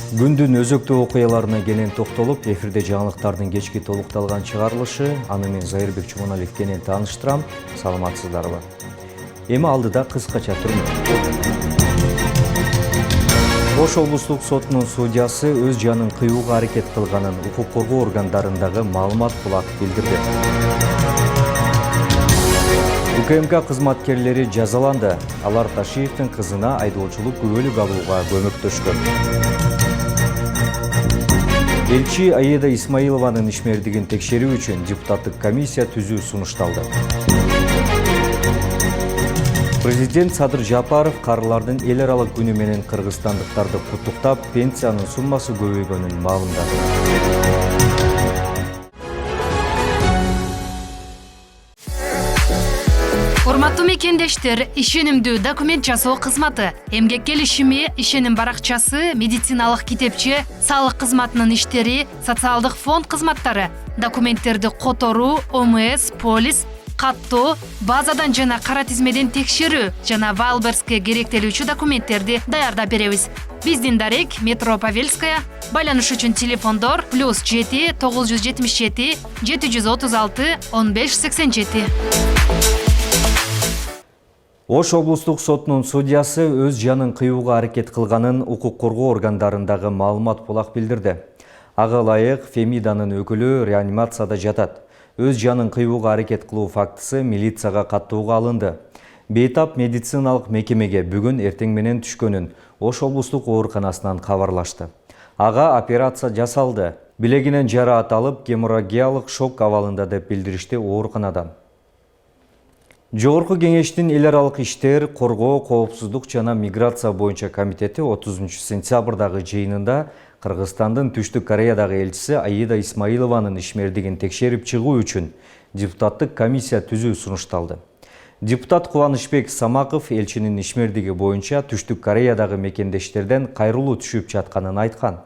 Күндүн өзөктүү окуяларына кенен токтолуп, эфирде жаңылыктардын кечки толукталган чыгарылышы, аны мен Зайырбек Чуманалиев кенен тааныштырам. Саламатсыздарбы? Эми алдыда кыскача түрмө. Ош облустук сотунун судьясы өз жанын кыюуга аракет кылганын укук коргоо органдарындагы маалымат булатып билдирди. УКМК кызматкерлери жазаланды. Алар Ташиевдин кызына айдоочулук күбөлүк алууга көмөктөшкөн. Элчи Аида Исмаилованын ишмердигин текшерүү үчүн депутаттык комиссия түзүү сунушталды. Президент Садыр Жапаров карылардын эл аралык күнү менен кыргызстандыктарды куттуктап, пенсиянын суммасы көбөйгөнүн маалымдады. Урматтуу мекендештер, ишенимдүү документ жасоо кызматы, эмгек келишими, ишеним баракчасы, медициналык китепче, салык кызматынын иштери, социалдык фонд кызматтары, документтерди которуу, ОМС, полис, каттоо, базадан жана кара тизмеден текшерүү жана Валберске керектелүүчү документтерди даярдап беребиз. Биздин дарек метро Павельская, байланыш үчүн телефондор +7 977 736 1587. Ош облустук сотунун судьясы өз жанын кыюуга аракет кылганын укук коргоо органдарындагы маалымат булак билдирди. Ага ылайык Фемиданын өкүлү реанимацияда жатат. Өз жанын кыюуга аракет кылуу фактысы милицияга каттууга алынды. Бейтап медициналык мекемеге бүгүн эртең менен түшкөнүн Ош облустук ооруканасынан кабарлашты. Ага операция жасалды. Билегинен жараат алып, геморрагиялык шок абалында деп билдиришти ооруканадан. Жогорку кеңештин эл аралык иштер, коргоо, коопсуздук жана миграция боюнча комитети 30 сентябрдагы жыйынында Кыргызстандын Түштүк Кореядагы элчиси Аида Исмаилованын ишмердигин текшерип чыгуу үчүн депутаттык комиссия түзүү сунушталды. Депутат Кубанычбек Самаков элчинин ишмердиги боюнча Түштүк Кореядагы мекендештерден кайрылуу түшүп жатканын айткан.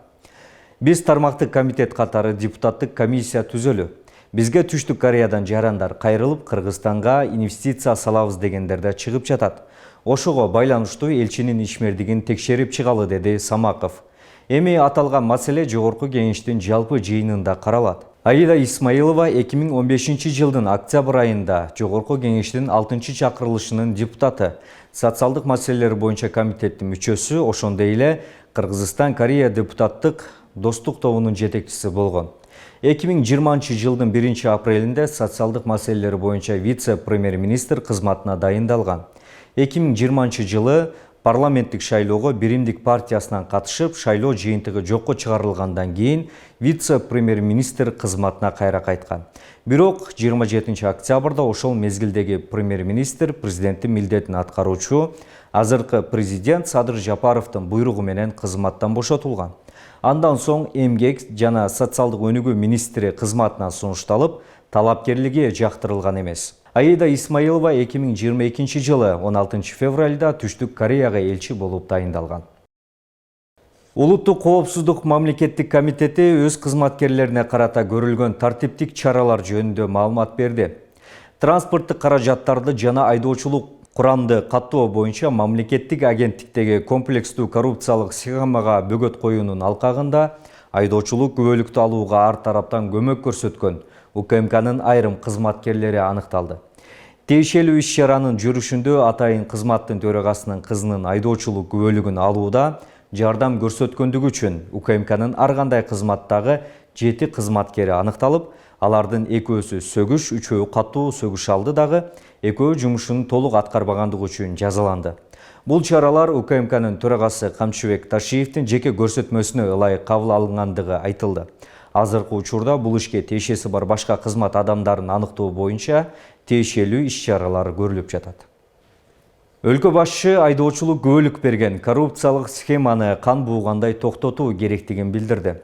Биз тармактык комитет катары депутаттык комиссия түзөлү. Бизге Түштүк Кореядан жарандар кайрылып, Кыргызстанга инвестиция салабыз дегендерде чыгып жатат. Ошого байланыштуу элчинин ишмердигин текшерип чыгалы, деди Самаков. Эми аталган маселе жогорку кеңештин жалпы жыйынында каралат. Аида Исмаилова 2015 жылдын октябрь айында жогорку кеңештин 6-чакырылышынын депутаты, социалдык маселелер боюнча комитеттин мүчөсү, ошондой эле Кыргызстан-Корея депутаттык достук тобунун жетекчиси болгон. 2020 жылдын 1 апрелинде социалдык маселелер боюнча вице-премьер-министр кызматына дайындалган. 2020 жылы парламенттик шайлоого Биримдик партиясынан катышып, шайлоо жыйынтыгы жокко чыгарылгандан кийин вице-премьер-министр кызматына кайра кайткан. Бирок 27 октябрда ошол мезгилдеги премьер-министр президенттин милдетин аткаруучу азыркы президент Садыр Жапаровдун буйругу менен кызматтан бошотулган. Андан соң эмгек жана социалдык өнүгүү министри кызматына сунушталып, талапкерлиги жактырылган эмес. Аида Исмаилова 2022 жылы 16 февралда Түштүк Кореяга элчи болуп дайындалган. Улуттук коопсуздук мамлекеттик комитети өз кызматкерлерине карата көрүлгөн тартиптик чаралар жөнүндө маалымат берди. Транспорттук каражаттарды жана айдоочулук курамды каттоо боюнча мамлекеттик агенттиктеги комплекстүү коррупциялык схемага бөгөт коюунун алкагында айдоочулук күбөлүктү алууга ар тараптан көмөк көрсөткөн УКМКнын айрым кызматкерлери аныкталды. Тиешелүү иш-чаранын жүрүшүндө атайын кызматтын төрагасынын кызынын айдоочулук күбөлүгүн алууда жардам көрсөткөндүгү үчүн УКМКнын ар кандай кызматтагы 7 кызматкери аныкталып, алардын 2-сү сөгүш, 3-өө катуу сөгүш алды дагы, 2-өө жумушун толук аткарбагандыгы үчүн жазаланды. Бул чаралар УКМКнын төрагасы Камчыбек Ташиевдин жеке көрсөтмөсүнө ылайык кабыл алынгандыгы айтылды. Азыркы учурда бул ишке тиешеси бар башка кызмат адамдарын аныктоо боюнча тиешелүү иш-чаралар көрүлүп жатат. Өлкө башчы айдоочулук күбөлүк берген коррупциялык схеманы кан буугандай токтотуу керектигин билдирди.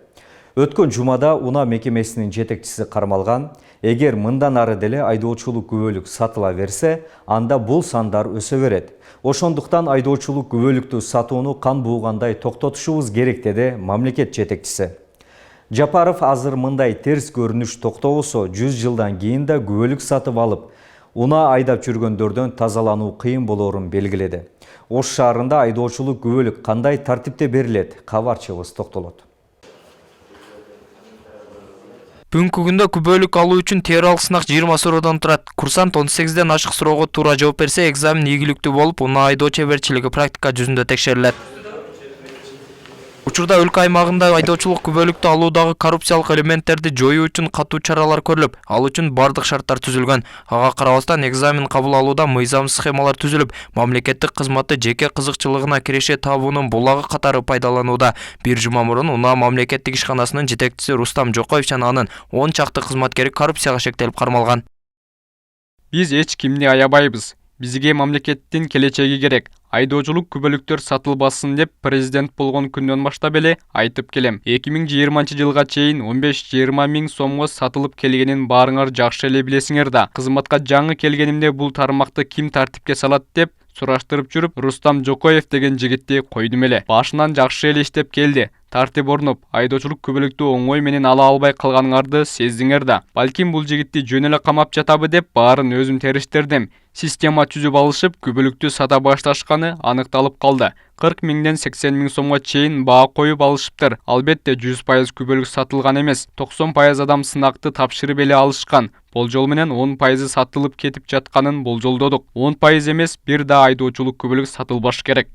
Өткөн жумада УНА мекемесинин жетекчиси кармалган. Эгер мындан ары деле айдоочулук күбөлүк сатыла берсе, анда бул сандар өсө берет. Ошондуктан айдоочулук күбөлүктү сатууну кан буугандай токтотушубуз керек, деди мамлекет жетекчиси. Жапаров азыр мындай терс көрүнүш токтобосо 100 жылдан кийин да күбөлүк сатып алып, Унаа айдап жүргөндөрдөн тазалануу кыйын болоорун белгиледи. Ош шаарында айдоочулук күбөлүк кандай тартипте берилет? Кабарчыбыз токтолот. Бүгүнкү күндө күбөлүк алуу үчүн теориялык сынак 20 суроодан турат. Курсант 18ден ашык суроого туура жооп берсе, экзамен ийгиликтүү болуп, унаа айдоо чеберчилиги практика жүзүндө текшерилет. Учурда өлкө аймагында айдоочулук күбөлүктү алуудагы коррупциялык элементтерди жоюу үчүн катуу чаралар көрүлүп, ал үчүн бардык шарттар түзүлгөн. Ага карабастан экзамен кабыл алууда мыйзам схемалар түзүлүп, мамлекеттик кызматты жеке кызыкчылыгына киреше табуунун булагы катары пайдаланууда. Бир жума мурун Унаа мамлекеттик ишканасынын жетекчиси Рустам Жокоев жана анын 10 чакты кызматкери коррупцияга шектелип кармалган. Биз эч кимди аябайбыз. Бизге мамлекеттин келечеги керек. Айдоочулук күбөлүктөр сатылбасын деп президент болгон күндөн баштап эле айтып келем. 2020 жылга чейин 15-20 миң сомго сатылып келгенин баарыңар жакшы эле билесиңер да. Кызматка жаңы келгенимде бул тармакты ким тартипке салат деп сураштырып жүрүп, Рустам Жокоев деген жигитти койдум эле. Башынан жакшы эле иштеп келди. Тартип орнуп, айдоочулук күбөлүктү оңой менен ала албай калганыңарды сездиңер да. Балким бул жигитти жөн эле камап жатабы деп баарын өзүм териштирдим. Система түзүп алышып, күбөлүктү сата башташканы аныкталып калды. 40 миңден 80 миң сомго чейин баа коюп алышыптыр. Албетте 100% күбөлүк сатылган эмес. 90% адам сынакты тапшырып эле алышкан. Болжол менен 10% сатылып кетип жатканын болжолдодук. 10% эмес, бир да айдоочулук күбөлүк сатылбаш керек.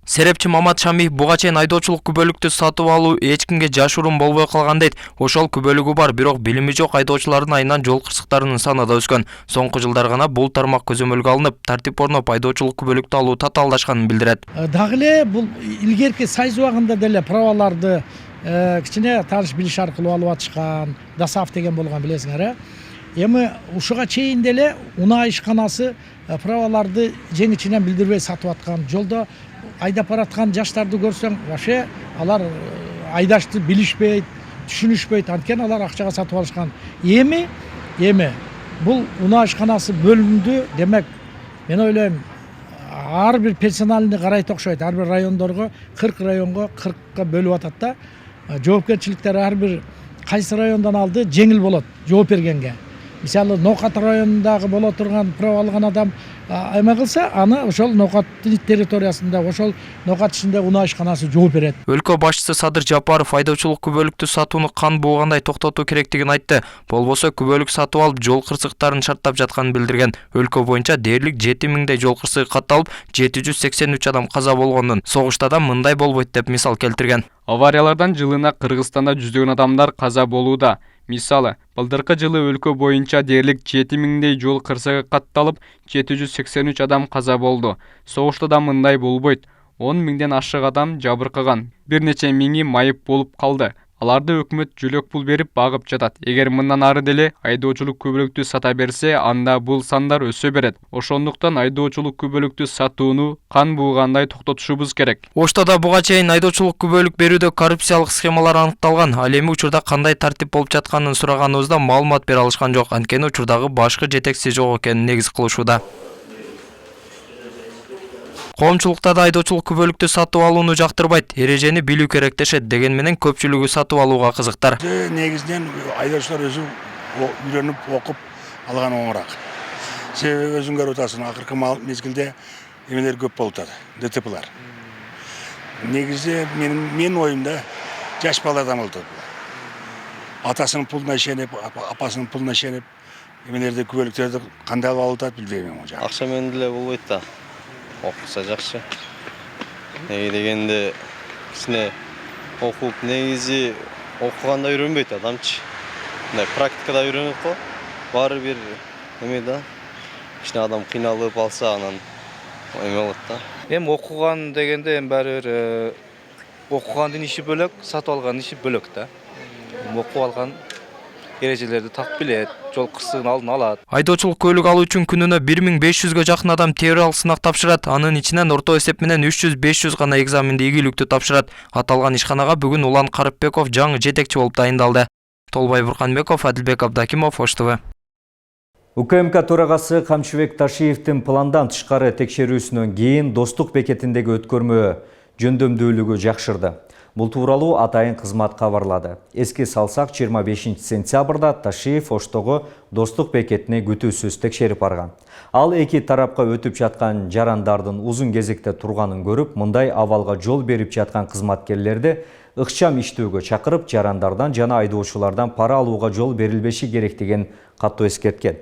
Серепчи Мамат Шамиев буга чейин айдоочулук күбөлүктү сатып алуу эч кимге жашыруун болбой калган дейт. Ошол күбөлүгү бар, бирок билими жок айдоочулардын айынан жол кырсыктарынын саны да өскөн. Соңку жылдар гана бул тармак көзөмөлгө алынып, тартип орноп, айдоочулук күбөлүктү алуу татаалдашканын билдирет. Дагы эле бул илгерки сайыз убагында деле праваларды кичине тааныш билиш аркылуу алып атышкан, ДОСААФ деген болгон билесиңер. Эми ушуга чейин деле унаа ишканасы праваларды жеңичинен билдирбей сатып аткан. Жолдо айдап бараткан жаштарды көрсөң, вообще алар айдашты билишпейт, түшүнүшпөйт, анткени алар акчага сатып алышкан. Эми бул унаа ишканасы бөлүндү, демек мен ойлойм, ар бир персоналды карайт окшойт. Ар бир райондорго 40 районго 40ка бөлүп атат да. Жоопкерчиликтер ар бир кайсы райондан алды жеңил болот жооп бергенге. Мисалы, Ноокат районундагы боло турган права алган адам эме кылса, аны ошол Ноокат территориясында, ошол Ноокат ичинде унаа ишканасы жооп берет. Өлкө башчысы Садыр Жапаров айдоочулук күбөлүктү сатууну кан буугандай токтотуу керектигин айтты. Болбосо күбөлүк сатып алып, жол кырсыктарын шарттап жатканын билдирген. Өлкө боюнча дээрлик 7 миңдей жол кырсыгы катталып, 783 адам каза болгонун, согушта да мындай болбойт деп мисал келтирген. Авариялардан жылына Кыргызстанда жүздөгөн адамдар каза болууда. Мисалы, былтыркы жылы өлкө боюнча дээрлик 7 миңдей жол кырсыгы катталып, 783 адам каза болду. Согушта да мындай болбойт. 10 миңден ашык адам жабыркаган. Бир нече миңи майып болуп калды. Аларды өкмөт жөлөк пул берип багып жатат. Эгер мындан ары деле айдоочулук күбөлүктү сата берсе, анда бул сандар өсө берет. Ошондуктан айдоочулук күбөлүктү сатууну кан буугандай токтотушубуз керек. Ошто да буга чейин айдоочулук күбөлүк берүүдө коррупциялык схемалар аныкталган. Ал эми учурда кандай тартип болуп жатканын сураганыбызда маалымат бере алышкан жок. Анткени учурдагы башкы жетекчиси жок экенин негиз кылышууда. Коомчулукта да айдоочулук күбөлүктү сатып алууну жактырбайт, эрежени билүү керек дешет. Деген менен көпчүлүгү сатып алууга кызыктар. Негизинен айдоочулар өзү үйрөнүп окуп алган оңураак. Себеби өзүң көрүп атасың, акыркы мезгилде эмелер көп болуп атат, ДТПлар. Негизи менин оюмда жаш баладан болуп атат. Атасынын пулуна ишенип, апасынын пулуна ишенип, эмелерди күбөлүктөрдү кандай алып атат билбейм. Акча менен деле болбойт да. Окуса жакшы. Неге дегенде кичине окуп, негизи окуганда үйрөнбөйт адамчы. Мындай практикада үйрөнөт го. Баары бир эме да. Кичине адам кыйналып алса, анан эме болот да. Эми окуган дегенде баары бир окугандын иши бөлөк, сатып алган иши бөлөк да. Окуп алган эрежелерди так билет, жол кырсыгын алдын алат. Айдоочулук көлүк алуу үчүн күнүнө 1500гө жакын адам теориялык сынак тапшырат. Анын ичинен орто эсеп менен 300-500 гана экзаменди ийгиликтүү тапшырат. Аталган ишканага бүгүн Улан Карыпбеков жаңы жетекчи болуп дайындалды. Толбай Бурканбеков, Адилбек Абдакимов, Ош ТВ. УКМК төрагасы Камчыбек Ташиевдин пландан тышкары текшерүүсүнөн кийин Достук бекетиндеги өткөрмө жөндөмдүүлүгү жакшырды. Бул тууралуу атайын кызмат кабарлады. Эске салсак, 25 сентябрда Ташиев Оштогу Достук бекетине күтүүсүз текшерип барган. Ал эки тарапка өтүп жаткан жарандардын узун кезекте турганын көрүп, мындай абалга жол берип жаткан кызматкерлерди ыкчам иштөөгө чакырып, жарандардан жана айдоочулардан пара алууга жол берилбеши керек деген катуу эскерткен.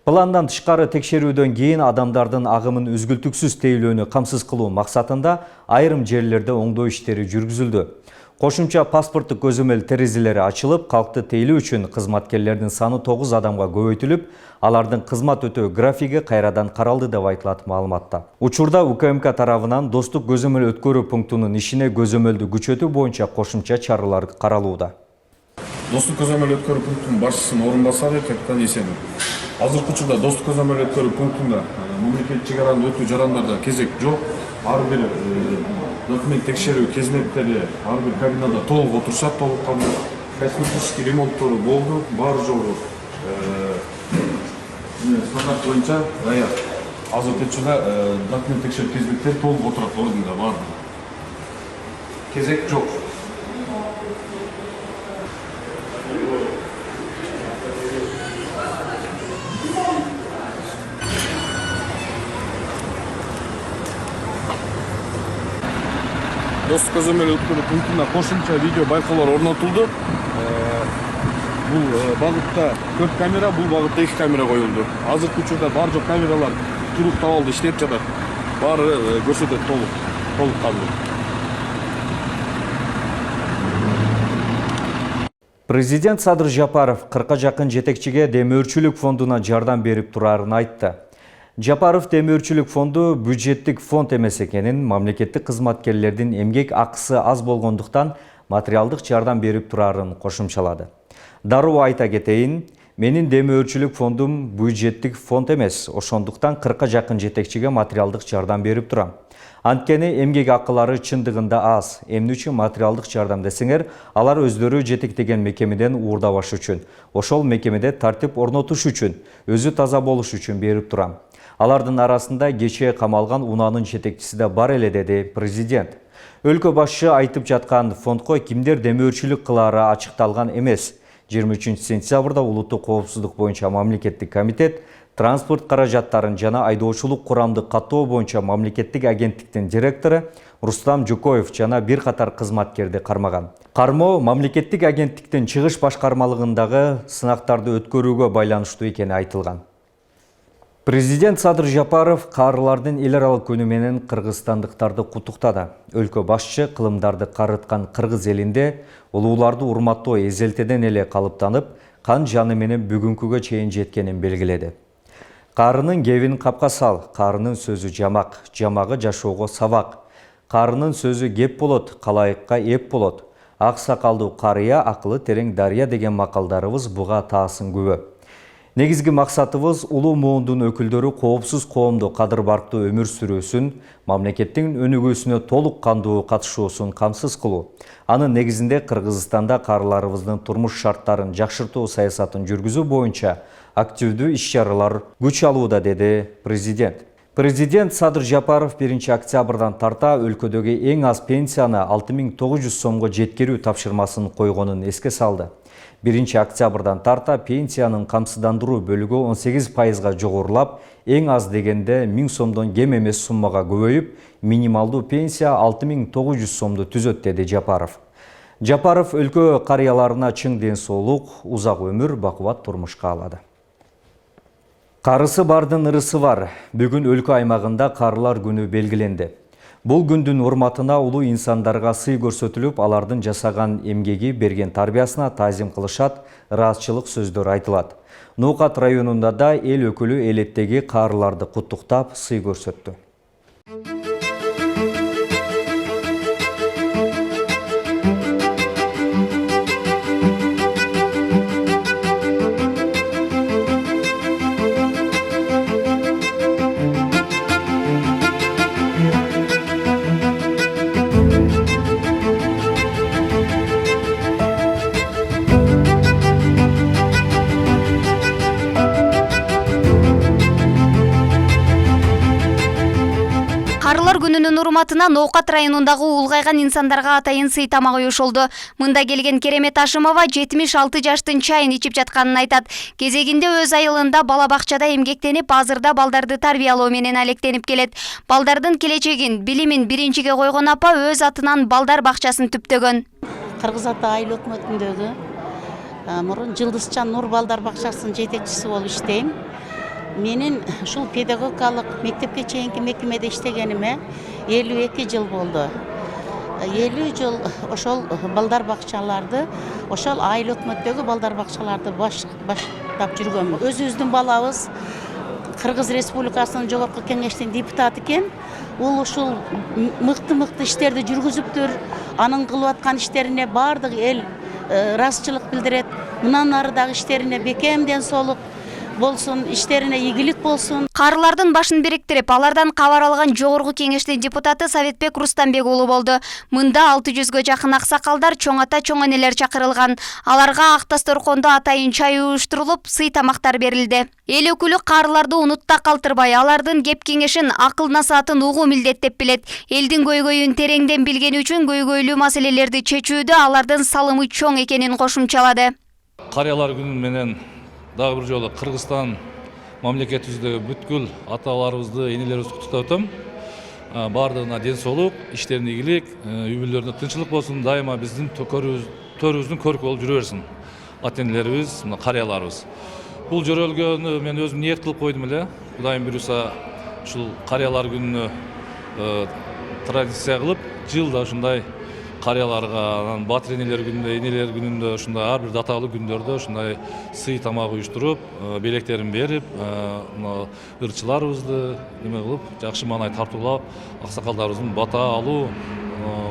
Пландан тышкары текшерүүдөн кийин адамдардын агымын үзгүлтүксүз тейлөөнү камсыз кылуу максатында айрым жерлерде оңдоо иштери жүргүзүлдү. Кошумча паспорттук көзөмөл терезелери ачылып, калкты тейлөө үчүн кызматкерлердин саны 9 адамга көбөйтүлүп, алардын кызмат өтөө графиги кайрадан каралды деп айтылат маалыматта. Учурда УКМК тарабынан Достук көзөмөл өткөрүү пунктунун ишине көзөмөлдү күчөтүү боюнча кошумча чаралар каралууда. Достук көзөмөл өткөрүү пунктунун башчысынын орун басары капитан Есенов. Азыркы учурда Достук көзөмөл өткөрүү пунктунда мамлекеттик чек араны өтүү жарандарда кезек жок. Ар бир документ текшерүү кезметтери ар бир кабинада толук отурушат, толук косметический ремонттору болду, баары жогу стандарт боюнча даяр. Азыркы учурда документ текшерүү кезметтери толук отурат ордунда бар. Кезек жок. Достук көзөмөл өткөрүү пунктуна кошумча видео байкоолор орнотулду. Бул багытта 4 камера, бул багытта 2 камера коюлду. Азыркы учурда бар жок камералар турук табылды, иштеп жатат. Баары көрсөтөт толук кабыл. Президент Садыр Жапаров 40-ка жакын жетекчиге демөөрчүлүк фондуна жардам берип турарын айтты. Жапаров демөөрчүлүк фонду бюджеттик фонд эмес экенин, мамлекеттик кызматкерлердин эмгек акысы аз болгондуктан материалдык жардам берип турарын кошумчалады. Дароо айта кетейин, менин демөөрчүлүк фондум бюджеттик фонд эмес, ошондуктан 40-ка жакын жетекчиге материалдык жардам берип турам. Анткени эмгек акылары чындыгында аз. Эмне үчүн материалдык жардам десеңер, алар өздөрү жетектеген мекемеден уурдабаш үчүн, ошол мекемеде тартип орнотуш үчүн, өзү таза болуш үчүн берип турам. Алардын арасында кечээ камалган унаанын жетекчиси да бар эле, деди президент. Өлкө башчы айтып жаткан фондко кимдер демөөрчүлүк кылаары ачыкталган эмес. 23 сентябрда улуттук коопсуздук боюнча мамлекеттик комитет транспорт каражаттарын жана айдоочулук курамды каттоо боюнча мамлекеттик агенттиктин директору Рустам Жукоев жана бир катар кызматкерди кармаган. Кармоо мамлекеттик агенттиктин чыгыш башкармалыгындагы сынактарды өткөрүүгө байланыштуу экени айтылган. Президент Садыр Жапаров каарылардын эл аралык күнү менен кыргызстандыктарды куттуктады. Өлкө башчы кылымдарды карыткан кыргыз элинде улууларды урматтоо эзелтеден эле калыптанып, кан жаны менен бүгүнкүгө чейин жеткенин белгиледи. Каарынын кебин капка сал, каарынын сөзү жамак, жамагы жашоого сабак. Каарынын сөзү кеп болот, калайыкка эп болот. Ак сакалдуу карыя, акылы терең дарыя деген макалдарыбыз буга таасын күбө. Негизги максатыбыз улуу муундун өкүлдөрү коопсуз коомдо кадыр барктуу өмүр сүрүүсүн, мамлекеттин өнүгүүсүнө толук кандуу катышуусун камсыз кылуу. Анын негизинде Кыргызстанда каарыларыбыздын турмуш шарттарын жакшыртуу саясатын жүргүзүү боюнча активдүү иш-чаралар күч алууда, деди президент. Президент Садыр Жапаров 1 октябрдан тарта өлкөдөгү эң аз пенсияны 6900 сомго жеткирүү тапшырмасын койгонун эске салды. 1 октябрдан тарта пенсиянын камсыздандыруу бөлүгү 18%га жогорулап, эң аз дегенде 1000 сомдон кем эмес суммага көбөйүп, минималдуу пенсия 6900 сомду түзөт, деди Жапаров. Жапаров өлкө карыяларына чың ден соолук, узак өмүр, бакубат турмуш каалады. Карысы бардын ырысы бар. Бүгүн өлкө аймагында карылар күнү белгиленди. Бул күндүн урматына улуу инсандарга сый көрсөтүлүп, алардын жасаган эмгеги, берген тарбиясына таазим кылышат, ыраазычылык сөздөр айтылат. Нукат районунда да эл өкүлү элеттеги каарыларды куттуктап, сый көрсөттү. урматынан Оокат районундагы улгайган инсандарга атайын сый тамак уюшулду. Мында келген Керемет Ашымова 76 жаштын чайын ичип жатканын айтат. Кезегинде өз айылында бала бакчада эмгектенип, азырда балдарды тарбиялоо менен алектенип келет. Балдардын келечегин, билимин биринчиге койгон апа өз атынан балдар бакчасын түптөгөн. Кыргыз Ата айыл өкмөтүндөгү мурун Жылдызчан Нур балдар бакчасынын жетекчиси болуп иштейм. Менин ушул педагогикалык мектепке чейинки мекемеде иштегениме 52 жыл болду. 50 жыл ошол балдар бакчаларды, ошол айыл өкмөттөгү балдар бакчаларды баштап жүргөнмүн. Өзүбүздүн балабыз Кыргыз Республикасынын Жогорку Кеңештин депутаты экен. Ул ушул мыкты иштерди жүргүзүптүр. Анын кылып аткан иштерине бардык эл ыраазычылык билдирет. Мындан ары дагы иштерине бекемден солук болсун, иштерине ийгилик болсун. Карылардын башын бириктирип, алардан кабар алган Жогорку Кеңештин депутаты Советбек Рустамбек уулу болду. Мында 600гө жакын аксакалдар, чоң ата, чоң энелер чакырылган. Аларга ак дасторкондо атайын чай уюштурулуп, сый тамактар берилди. Эл өкүлү карыларды унутта калтырбай, алардын кеп кеңешин, акыл насаатын угуу милдет деп билет. Элдин көйгөйүн тереңден билгени үчүн көйгөйлүү маселелерди чечүүдө алардын салымы чоң экенин кошумчалады. Карыялар күнү менен дагы бир жолу Кыргызстан мамлекетибиздеги бүткүл аталарыбызды, энелерибизди куттуктап атам. Бардыгына ден соолук, иштерине ийгилик, үй бүлөлөрүндө тынччылык болсун, дайыма биздин төрүбүздүн көркү болуп жүрө берсин. Ата энелерибиз, мына карыяларыбыз. Бул жөрөлгөнү мен өзүм ниет кылып койдум эле. Кудайым буюрса, ушул карыялар күнүнө традиция кылып, жылда ушундай карыяларга, батыр энелер күнүндө ушундай ар бир даталуу күндөрдө ушундай сый тамак уюштуруп, белектерин берип, ырчыларыбызды неме кылып, жакшы маанай тартуулап, аксакалдарыбыздын бата алуу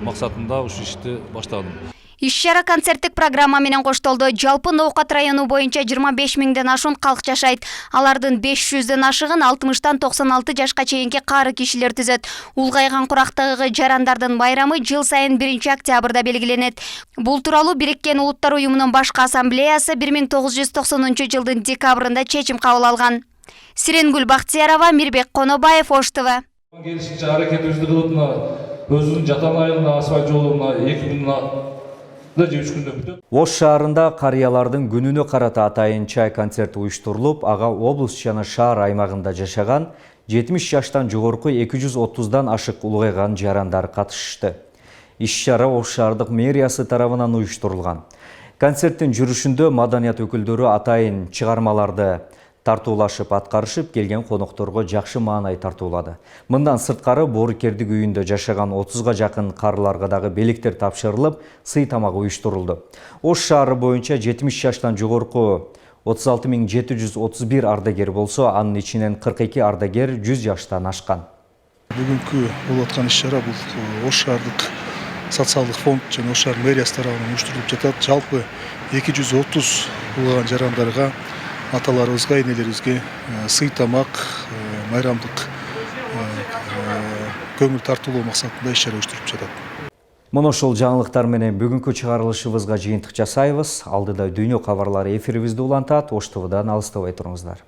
максатында ушу ишти баштадым. Иш-чара концерттик программа менен коштолду. Жалпы Оокат району боюнча 25 миңден ашуун калк жашайт. Алардын 500дөн ашыгын 60-тан 96 жашка чейинки кары кишилер түзөт. Улгайган курактагы жарандардын байрамы жыл сайын 1-октябрда белгиленет. Бул тууралуу Бириккен Улуттар уюмунун башкы ассамблеясы 1990 жылдын декабрында чечим кабыл алган. Сиренгүл Бактиярова, Мирбек Конобаев, Ош ТВ. Келишимче аракетибизди кылып, өзүнүн жатан айылына, асфальт жолуна 2 күндөн Ош шаарында карыялардын күнүнө карата атайын чай концерти уюштурулуп, ага облус жана шаар аймагында жашаган 70 жаштан жогорку 230дан ашык улгайган жарандар катышышты. Иш-чара Ош шаардык мэриясы тарабынан уюштурулган. Концерттин жүрүшүндө маданият өкүлдөрү атайын чыгармаларды тартуулашып аткарышып, келген конокторго жакшы маанай тартуулады. Мындан сырткары Боорукердик үйүндө жашаган 30га жакын карыларга дагы белектер тапшырылып, сый тамак уюштурулду. Ош шаары боюнча 70 жаштан жогорку 36.731 ардагер болсо, анын ичинен 42 ардагер 100 жаштан ашкан. Бүгүнкү болуп аткан иш-чара бул Ош шаардык социалдык фонд жана Ош шаар мэриясы тарабынан уюштурулуп жатат. Жалпы 230 улгайган жарандарга, аталарыбызга, энелерибизге сый тамак, майрамдык көңүл тартуулоо максатында иш-чара уюштуруп жатат. Мына ошол жаңылыктар менен бүгүнкү чыгарылышыбызга жыйынтык жасайбыз. Алдыда дүйнө кабарлары эфирибизди улантат. Ош ТВдан алыстабай туруңуздар.